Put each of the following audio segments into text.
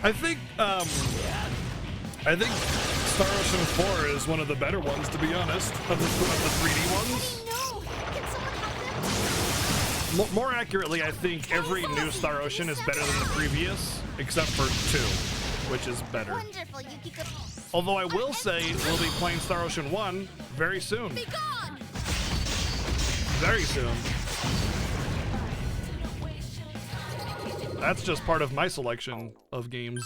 I think Star Ocean 4 is one of the better ones, to be honest, of the 3D ones. More accurately, I think every new Star Ocean is better than the previous, except for 2, which is better. Although I will say we'll be playing Star Ocean 1 very soon. Very soon. That's just part of my selection of games.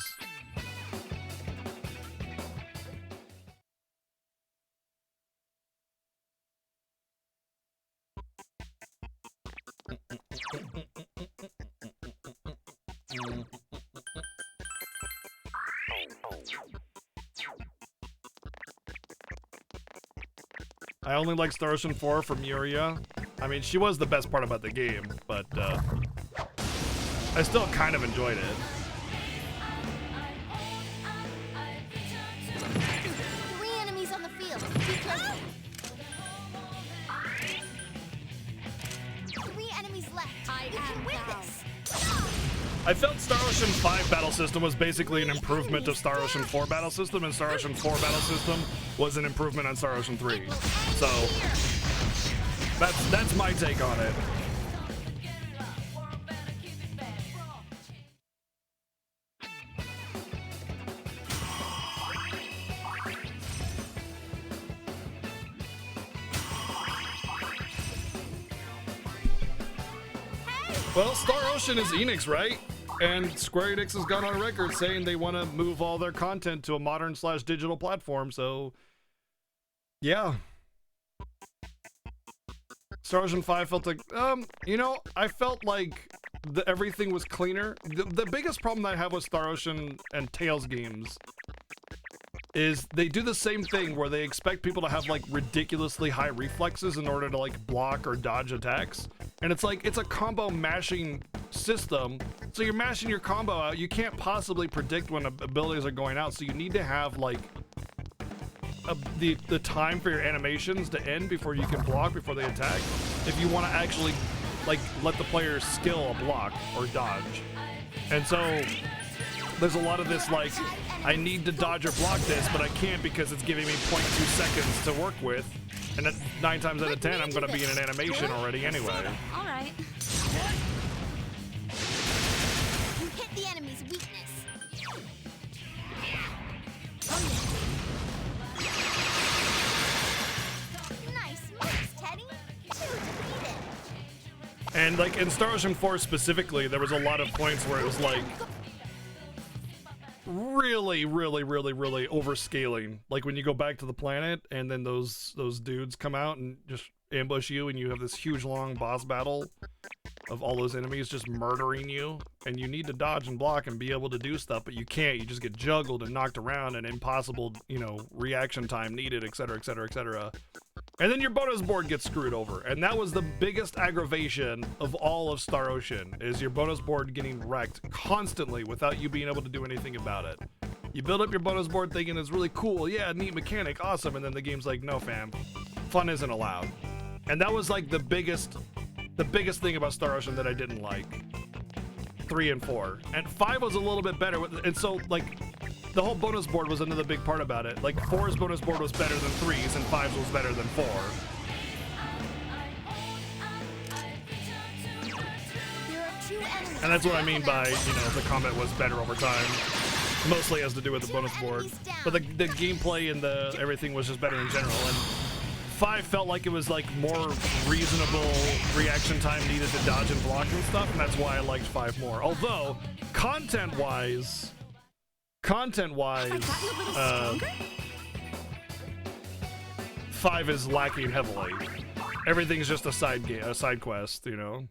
I only like Star Ocean 4 from Yuria. I mean, she was the best part about the game, but I still kind of enjoyed it. 3 enemies on the field. Be careful. 3 enemies left. You can win this. I felt Star Ocean 5 battle system was basically an improvement of Star Ocean 4 battle system, and Star Ocean 4 battle system was an improvement on Star Ocean 3. So that's my take on it. Well, Star Ocean is Enix, right? And Square Enix has gone on record saying they want to move all their content to a modern/digital platform, so yeah. Star Ocean 5 felt like, you know, I felt like everything was cleaner. The biggest problem that I have with Star Ocean and Tales games is they do the same thing where they expect people to have like ridiculously high reflexes in order to like block or dodge attacks. And it's like, it's a combo mashing system. So you're mashing your combo out. You can't possibly predict when abilities are going out. So you need to have like the time for your animations to end before you can block before they attack. If you want to actually like let the player skill a block or dodge. And so there's a lot of this like, I need to dodge or block this, but I can't because it's giving me 0.2 seconds to work with. And 9 times out of 10, I'm going to be in an animation already anyway. All right. You hit the enemy's weakness. Nice moves, Teddy. And like in Star Ocean 4 specifically, there was a lot of points where it was like really overscaling. Like when you go back to the planet and then those dudes come out and just ambush you, and you have this huge long boss battle of all those enemies just murdering you, and you need to dodge and block and be able to do stuff, but you can't. You just get juggled and knocked around, and impossible, you know, reaction time needed, etc, etc, etc. And then your bonus board gets screwed over, and that was the biggest aggravation of all of Star Ocean, is your bonus board getting wrecked constantly without you being able to do anything about it. You build up your bonus board thinking it's really cool, yeah, neat mechanic, awesome, and then the game's like, no fam, fun isn't allowed. And that was like the biggest thing about Star Ocean that I didn't like. 3 and 4. And 5 was a little bit better, and so like the whole bonus board was another big part about it. Like 4's bonus board was better than 3's, and 5's was better than 4. And that's what I mean by, you know, the combat was better over time. Mostly has to do with the bonus board. But the gameplay and the everything was just better in general. And 5 felt like it was like more reasonable reaction time needed to dodge and block and stuff, and that's why I liked 5 more. Although, content-wise, 5 is lacking heavily. Everything's just a side quest, you know?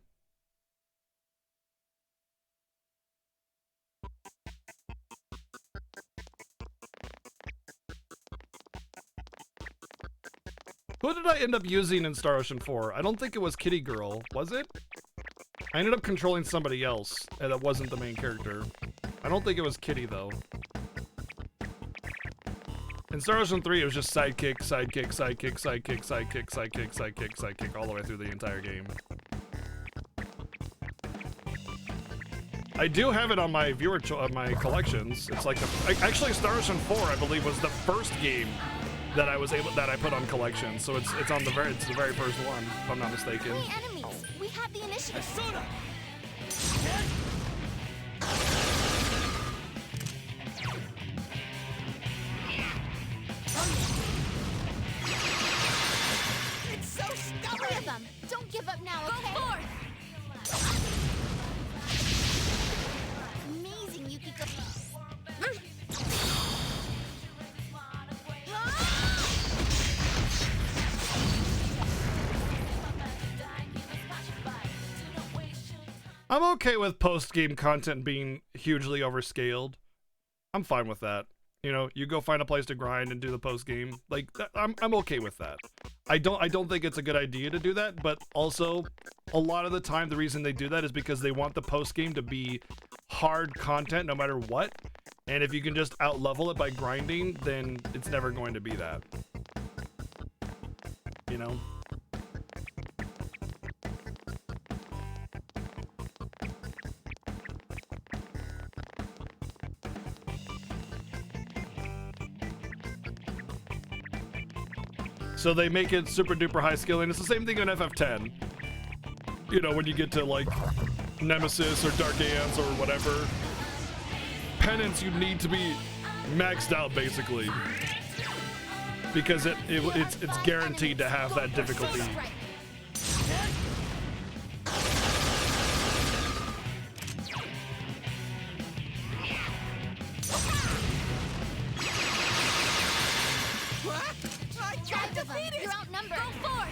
Who did I end up using in Star Ocean 4? I don't think it was Kitty Girl, was it? I ended up controlling somebody else, and that wasn't the main character. I don't think it was Kitty, though. In Star Ocean 3, it was just sidekick, sidekick, sidekick, sidekick, sidekick, sidekick, sidekick, sidekick, all the way through the entire game. I do have it on my my collections. It's like actually Star Ocean 4, I believe, was the first game that I put on collection. So it's the very first one, if I'm not mistaken. 3 enemies. We have the initiative. It's so 3 stubborn! of them. Don't give up now, okay? Go forth! Amazing, Yukiko. I'm okay with post-game content being hugely overscaled. I'm fine with that. You know, you go find a place to grind and do the post-game. Like, I'm okay with that. I don't think it's a good idea to do that, but also, a lot of the time, the reason they do that is because they want the post-game to be hard content no matter what. And if you can just out-level it by grinding, then it's never going to be that. You know? So they make it super duper high skilling. It's the same thing in FF10. You know, when you get to like Nemesis or Dark Ants or whatever, penance you need to be maxed out basically, because it's guaranteed to have that difficulty. What? I can't defeat it! You're outnumbered. Go forth!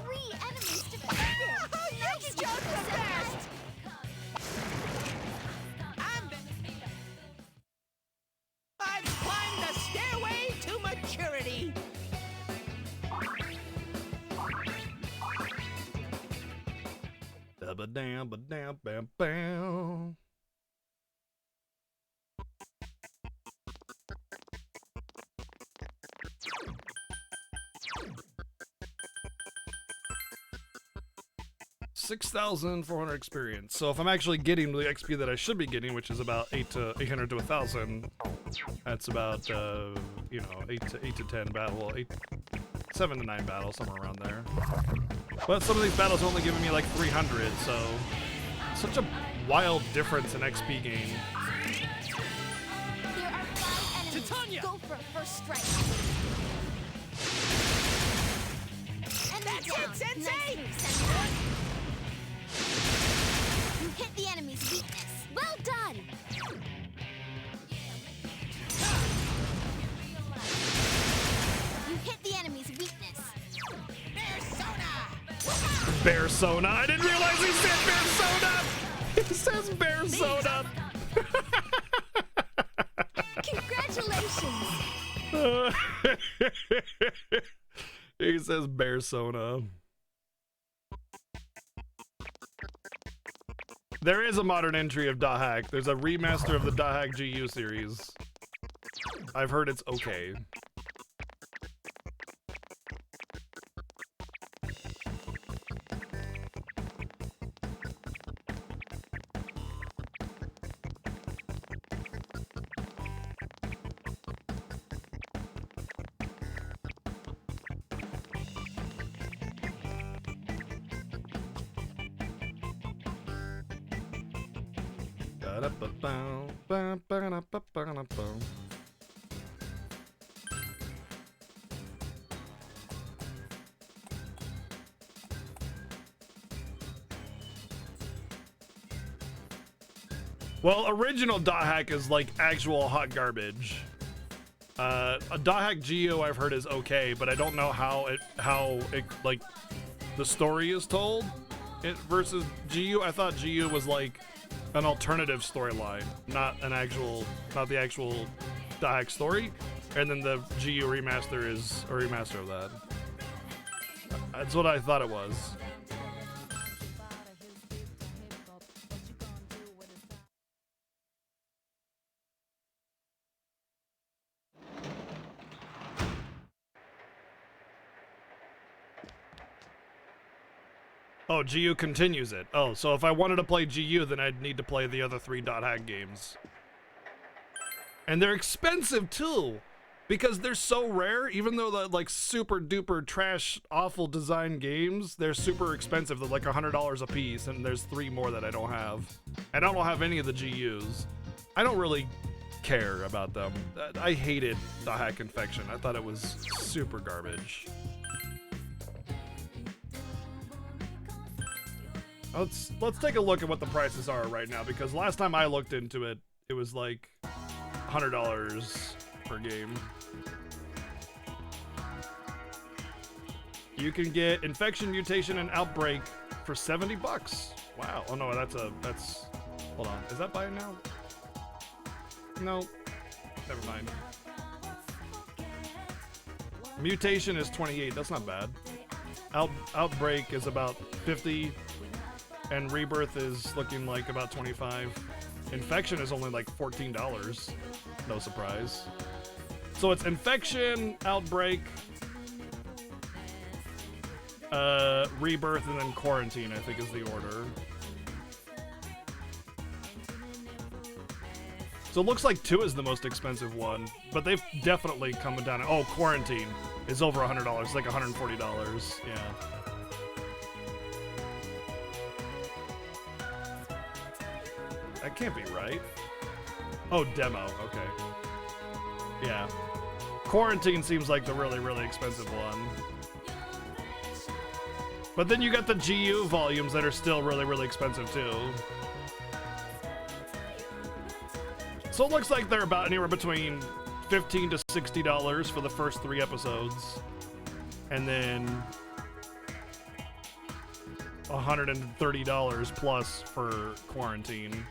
3 enemies defeated. You're just the best! I've climbed the stairway to maturity! Ba-ba-dam, ba-dam, bam, bam. $6,400 experience. So if I'm actually getting the XP that I should be getting, which is about 800 to 1,000, that's about you know, 8 to 10 battle, 7 to 9 battles, somewhere around there. But some of these battles are only giving me like 300, so such a wild difference in XP gain. There are 5 enemies. Titania! Go for a first strike. Enemy That's down. it, Sensei! Nice move, Sensei. You hit the enemy's weakness. Well done. You hit the enemy's weakness. Persona! Bear Sona. I didn't realize he said Bear Sona. He says Bear Sona. Congratulations. He says Bear Sona. There is a modern entry of Dahak. There's a remaster of the Dahak GU series. I've heard it's okay. Well, original Dahak is like actual hot garbage. A Dahak Geo I've heard is okay, but I don't know how it like the story is told. Versus GU, I thought GU was like an alternative storyline, not the actual Dahak story. And then the GU remaster is a remaster of that. That's what I thought it was. Oh, GU continues it. Oh, so if I wanted to play GU, then I'd need to play the other 3 dot hack games. And they're expensive too, because they're so rare. Even though they're like super duper trash, awful design games, they're super expensive. They're like $100 a piece, and there's 3 more that I don't have. And I don't have any of the GUs. I don't really care about them. I hated dot hack infection. I thought it was super garbage. Let's take a look at what the prices are right now, because last time I looked into it, it was like $100 per game. You can get Infection, Mutation, and Outbreak for $70. Wow. Oh no, that's hold on. Is that buy it now? No. Never mind. Mutation is 28. That's not bad. Outbreak is about 50. And Rebirth is looking like about 25. Infection is only like $14. No surprise. So it's Infection, Outbreak, Rebirth, and then Quarantine, I think is the order. So it looks like 2 is the most expensive one, but they've definitely come down. Oh, Quarantine is over $100. It's like $140. Yeah. That can't be right. Oh, demo. Okay. Yeah. Quarantine seems like the really, really expensive one. But then you got the GU volumes that are still really, really expensive too. So it looks like they're about anywhere between $15 to $60 for the first 3 episodes. And then $130 plus for Quarantine.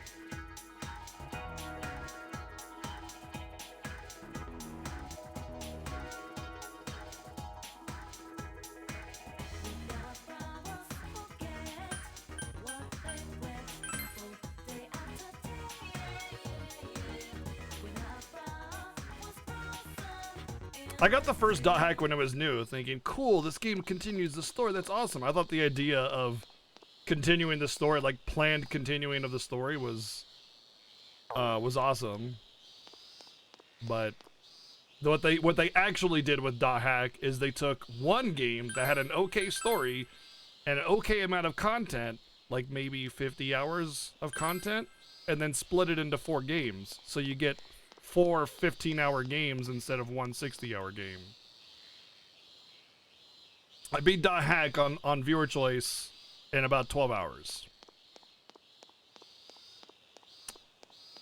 I got the first dot hack when it was new, thinking, cool, this game continues the story. That's awesome. I thought the idea of continuing the story, like planned continuing of the story, was awesome. But what they actually did with dot hack is they took one game that had an okay story and an okay amount of content, like maybe 50 hours of content, and then split it into 4 games. So you get 4 15-hour games instead of 1 60-hour game. I beat dot hack on viewer choice in about 12 hours.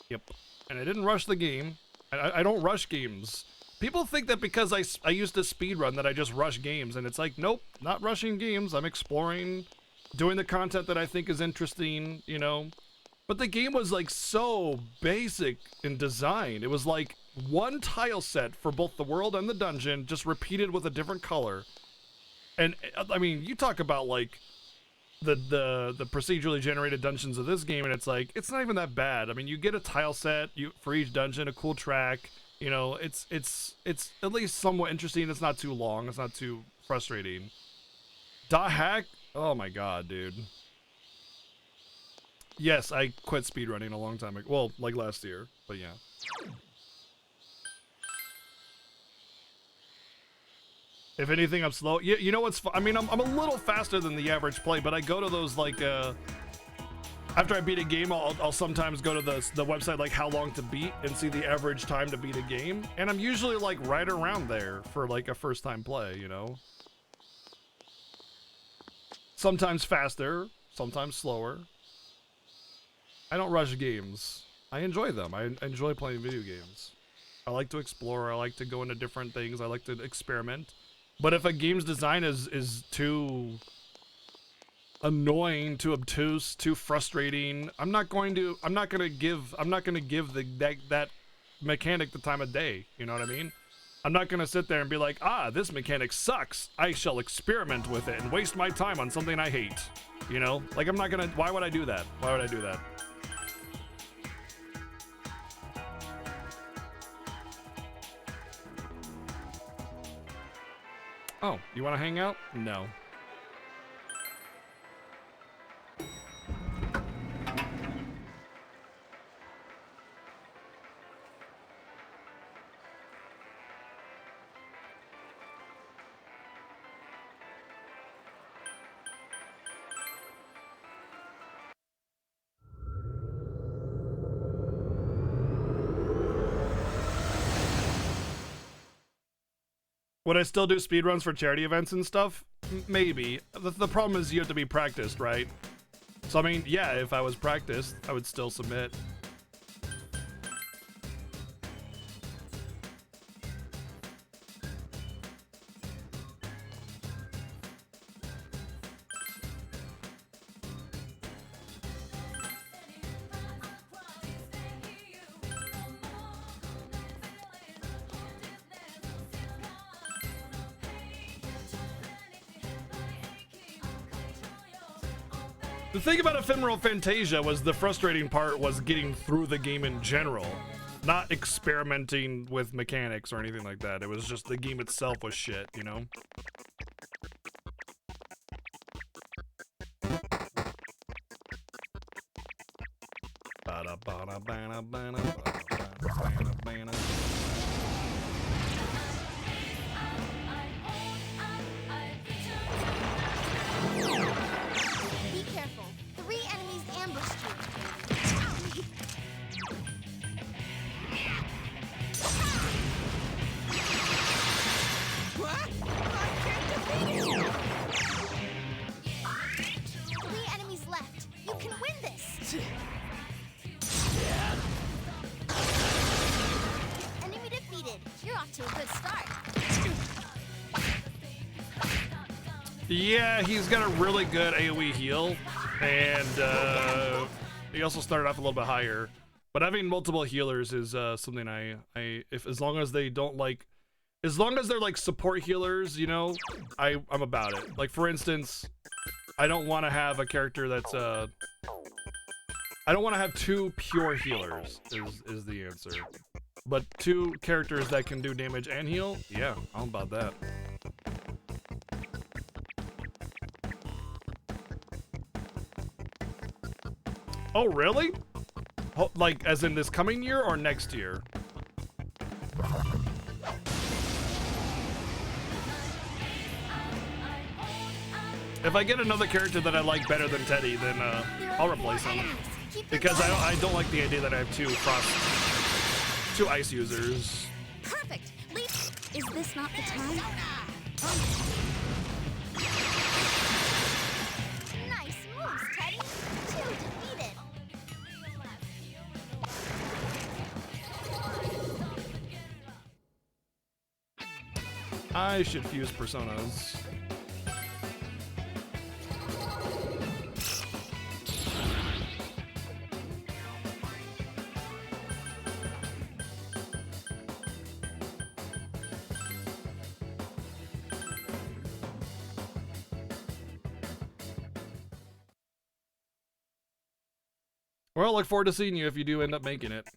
Yep. And I didn't rush the game. I don't rush games. People think that because I used to speedrun that I just rush games, and it's like, nope, not rushing games. I'm exploring, doing the content that I think is interesting, you know. But the game was like so basic in design. It was like one tile set for both the world and the dungeon, just repeated with a different color. And I mean, you talk about like the procedurally generated dungeons of this game, and it's like, it's not even that bad. I mean, you get a tile set for each dungeon, a cool track. You know, it's at least somewhat interesting. It's not too long. It's not too frustrating. Dot hack? Oh my god, dude. Yes, I quit speedrunning a long time ago. Well, like last year, but yeah. If anything, I'm slow. You know what's I mean, I'm a little faster than the average play, but I go to those, like, after I beat a game, I'll sometimes go to the website, like, how long to beat, and see the average time to beat a game. And I'm usually, like, right around there for, like, a first-time play, you know? Sometimes faster, sometimes slower. I don't rush games. I enjoy them. I enjoy playing video games. I like to explore. I like to go into different things. I like to experiment. But if a game's design is too annoying, too obtuse, too frustrating, I'm not gonna give that mechanic the time of day. You know what I mean? I'm not gonna sit there and be like, this mechanic sucks. I shall experiment with it and waste my time on something I hate. You know? Like, I'm not gonna. Why would I do that? Why would I do that? Oh, you want to hang out? No. Would I still do speedruns for charity events and stuff? Maybe. The problem is you have to be practiced, right? So, I mean, yeah, if I was practiced, I would still submit. The thing about Ephemeral Fantasia was the frustrating part was getting through the game in general, not experimenting with mechanics or anything like that. It was just the game itself was shit, you know? Be careful. 3 enemies ambushed you. What? I can't defeat you! 3 enemies left. You can win this. Enemy defeated. You're off to a good start. Yeah, he's got a really good AoE heal, and he also started off a little bit higher. But having multiple healers is something as long as they don't like, as long as they're like support healers, you know, I'm about it. Like for instance, I don't want to have a character that's I don't want to have 2 pure healers is the answer. But 2 characters that can do damage and heal, yeah, I'm about that. Oh, really? Like, as in this coming year or next year? If I get another character that I like better than Teddy, then I'll replace him. Because I don't like the idea that I have 2 ice users. Perfect. Leap. Is this not the time? Nice moves, Teddy. 2 defeated. I should fuse personas. Well, I look forward to seeing you if you do end up making it.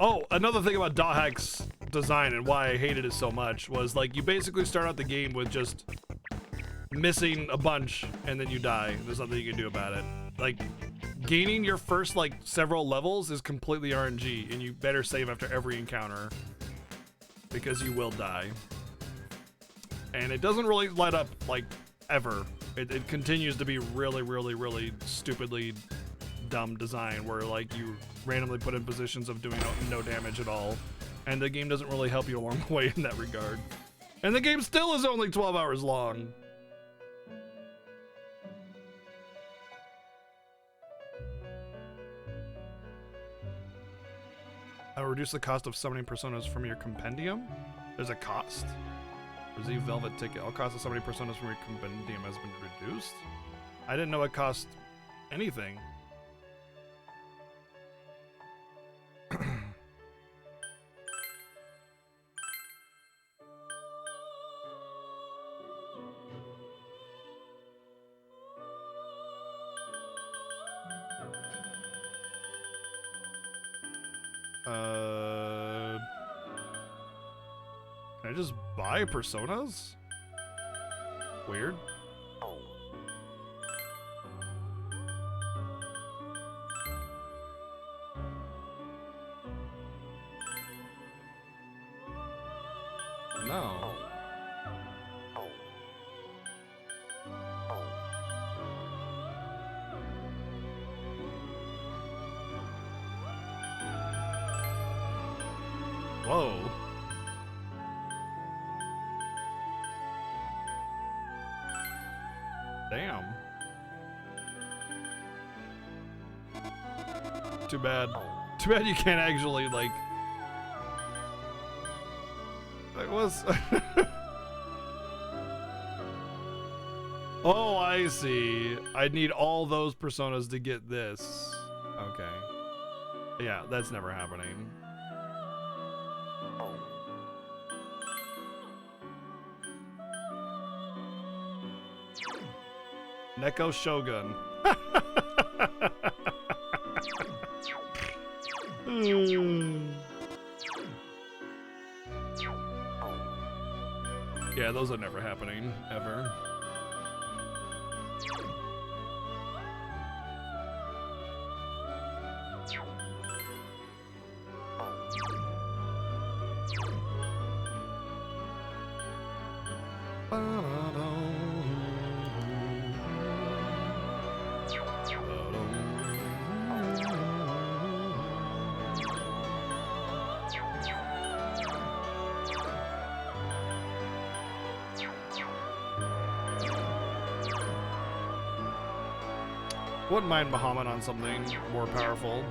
Oh, another thing about Dot Hack's design and why I hated it so much was like you basically start out the game with just missing a bunch and then you die. There's nothing you can do about it. Like gaining your first like several levels is completely RNG and you better save after every encounter because you will die. And it doesn't really let up like ever. It continues to be really, really, really stupidly dumb design where like you randomly put in positions of doing no damage at all. And the game doesn't really help you along the way in that regard. And the game still is only 12 hours long. I'll reduce the cost of summoning personas from your compendium? There's a cost? Receive Velvet Ticket. All cost of summoning personas from your compendium has been reduced? I didn't know it cost anything. Can I just buy personas? Weird. No. Whoa. Damn. Too bad. Too bad you can't actually, like... It was... Oh, I see. I'd need all those personas to get this. Okay. Yeah, that's never happening. Neko Shogun. Yeah, those are never happening, ever. Wouldn't mind Bahamut on something more powerful.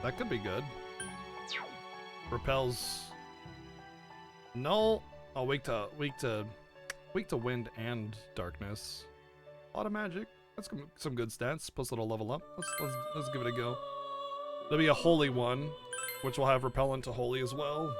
That could be good. Repels. No. Oh, weak to wind and darkness. A lot of magic. That's some good stats. Plus it'll level up. Let's give it a go. There'll be a holy one, which will have repellent to holy as well.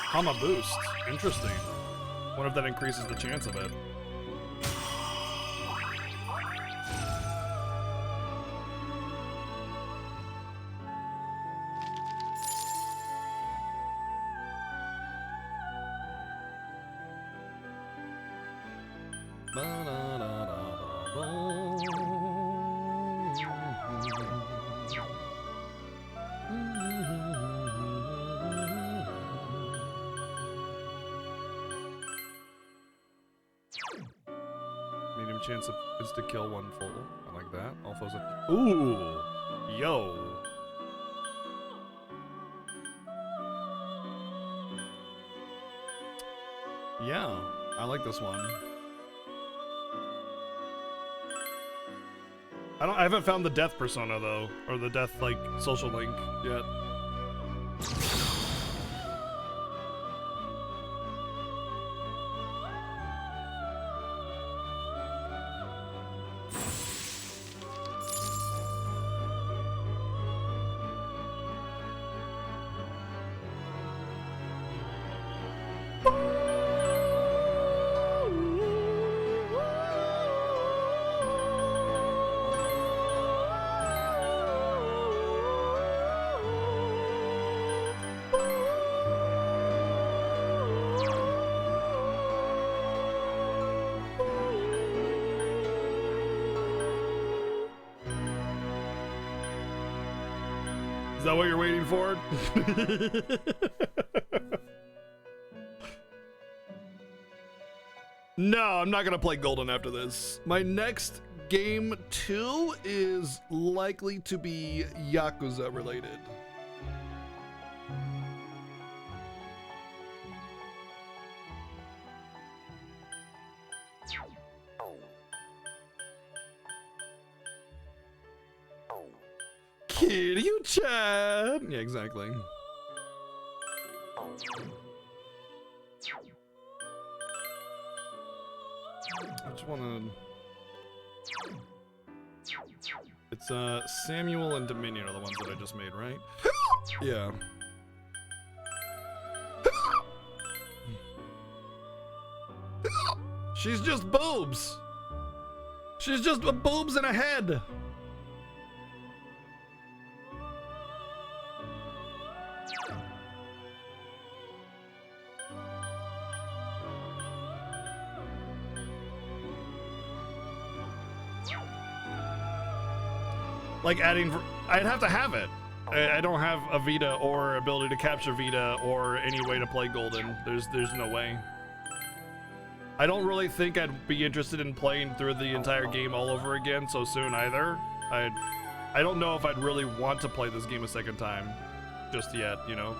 Hama boost. Interesting. Wonder if that increases the chance of it. Medium chance is to kill one full. I like that. All foes. Ooh, yo. Yeah, I like this one. I haven't found the death persona though, or the death like social link yet. Is that what you're waiting for? No, I'm not gonna play Golden after this. My next game 2 is likely to be Yakuza related. Kiryu chan. Yeah, exactly. I just wanna. It's Samuel and Dominion are the ones that I just made, right? Yeah. She's just boobs. She's just boobs and a head. Like adding, I'd have to have it. I don't have a Vita or ability to capture Vita or any way to play Golden. There's no way. I don't really think I'd be interested in playing through the entire game all over again so soon either. I don't know if I'd really want to play this game a second time just yet, you know?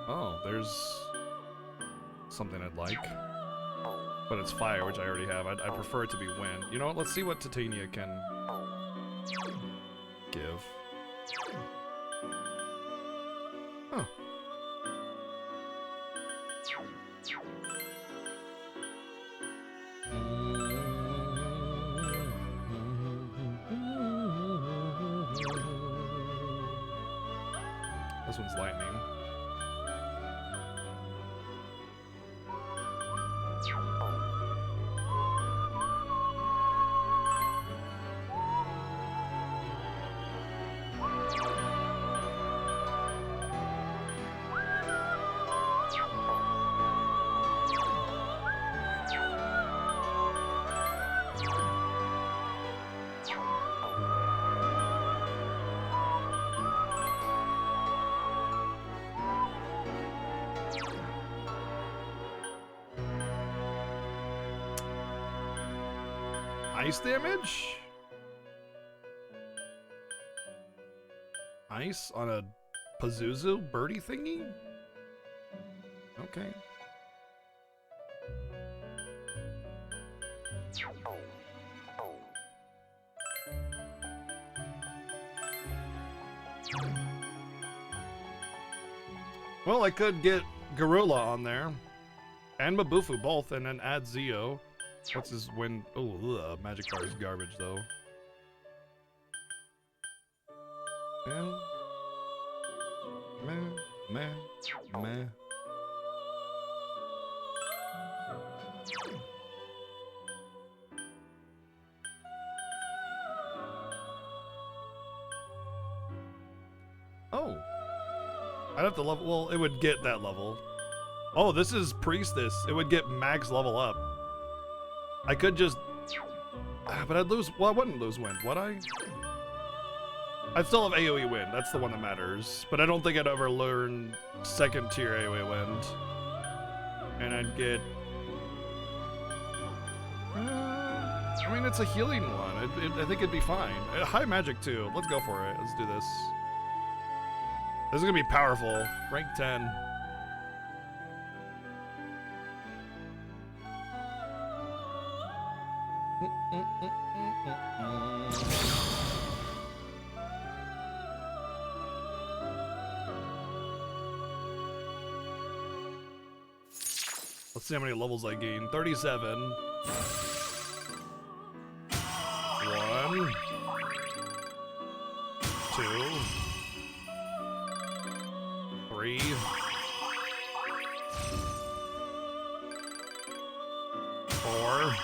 Oh, there's something I'd like. But it's fire, which I already have. I prefer it to be wind. You know what? Let's see what Titania can give. Huh. This one's lightning. Ice damage? Ice on a Pazuzu birdie thingy? Okay. Well, I could get Gorilla on there and Mabufu both and then add Zio. What's his win? Oh, Magic Card is garbage though. Yeah. Meh. Oh. I'd have to level. Well, it would get that level. Oh, this is Priestess. It would get max level up. I could just, but I'd lose. Well, I wouldn't lose wind, would I? I'd still have AoE wind. That's the one that matters. But I don't think I'd ever learn second tier AoE wind. And I'd get. I mean, it's a healing one. I think it'd be fine. High magic too. Let's go for it. Let's do this. This is gonna be powerful. Rank 10. Let's see how many levels I gain. 37. 1. 2. 3. 4.